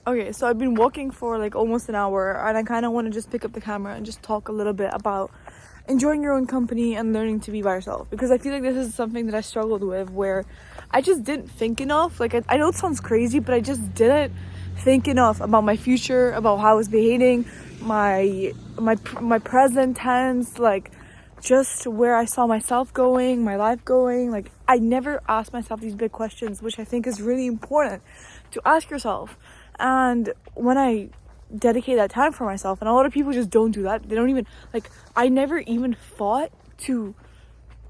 Okay, so I've been walking for like almost an hour, and I kind of want to just pick up the camera and just talk a little bit about enjoying your own company and learning to be by yourself, because I feel like this is something that I struggled with, where I just didn't think enough. Like, I know it sounds crazy, but I just didn't think enough about my future, about how I was behaving, my present tense, like just where I saw myself going, my life going. Like, I never asked myself these big questions, which I think is really important to ask yourself. And when I dedicate that time for myself, and a lot of people just don't do that, they don't even, like, I never even thought to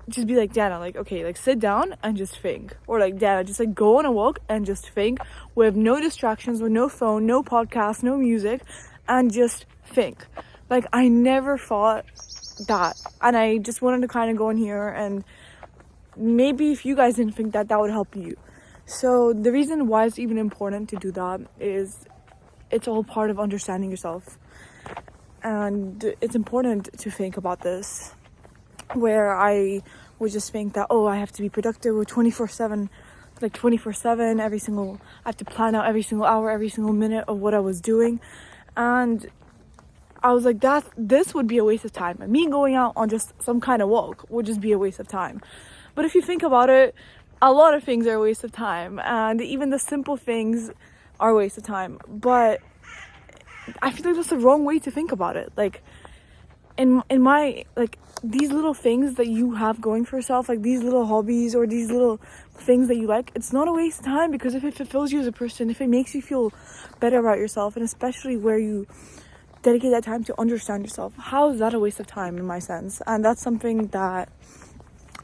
just be like, Dana, like, okay, like, sit down and just think. Or like, Dana, just like go on a walk and just think with no distractions, with no phone, no podcast, no music, and just think. Like, I never thought that, and I just wanted to kind of go in here, and maybe if you guys didn't think that, that would help you. So the reason why it's even important to do that is it's all part of understanding yourself, and it's important to think about this, where I would just think that, oh, I have to be productive with 24/7, like 24/7, I have to plan out every single hour, every single minute of what I was doing. And I was like, this would be a waste of time. Me going out on just some kind of walk would just be a waste of time. But if you think about it, a lot of things are a waste of time, and even the simple things are a waste of time. But I feel like that's the wrong way to think about it. Like, in my, like, these little things that you have going for yourself, like these little hobbies or these little things that you like, it's not a waste of time, because if it fulfills you as a person, if it makes you feel better about yourself, and especially where you dedicate that time to understand yourself, how is that a waste of time in my sense? And that's something that,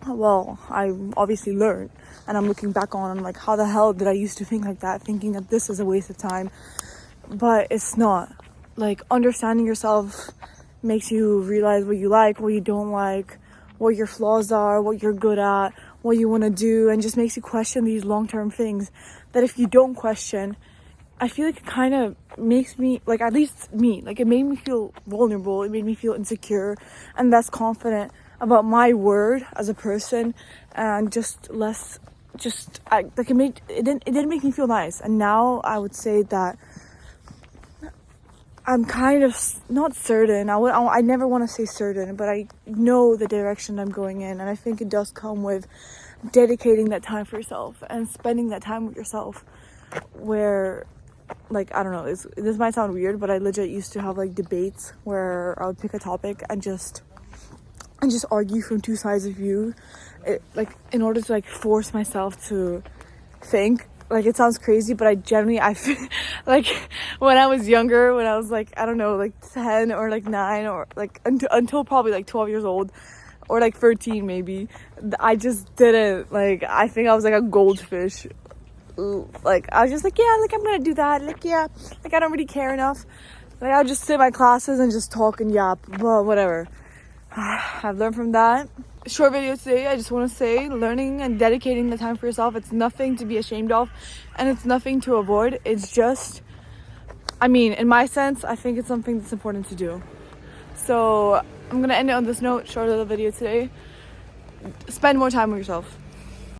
well, I obviously learned, and I'm looking back on, like, how the hell did I used to think like that, thinking that this is a waste of time? But it's not. Like, understanding yourself makes you realize what you like, what you don't like, what your flaws are, what you're good at, what you want to do, and just makes you question these long-term things that if you don't question, I feel like it kind of makes me, like, at least me, like, it made me feel vulnerable, it made me feel insecure and less confident about my word as a person, and just less, it didn't make me feel nice. And now I would say that I'm kind of not certain. I never want to say certain, but I know the direction I'm going in, and I think it does come with dedicating that time for yourself and spending that time with yourself. Where, like, I don't know, this might sound weird, but I legit used to have like debates where I would pick a topic and just argue from two sides of view, like, in order to, like, force myself to think. Like, it sounds crazy, but I feel like when I was younger, when I was like, I don't know, like 10 or like 9, or like until probably like 12 years old, or like 13 maybe, I just didn't, like, I think I was like a goldfish. Like, I was just like, yeah, like, I'm gonna do that, like, yeah, like, I don't really care enough, like, I'll just sit in my classes and just talk and yap, well, whatever. I've learned from that. Short video today. I just want to say, learning and dedicating the time for yourself, it's nothing to be ashamed of, and it's nothing to avoid. It's just, I mean, in my sense, I think it's something that's important to do. So I'm gonna end it on this note. Short little video today. Spend more time with yourself.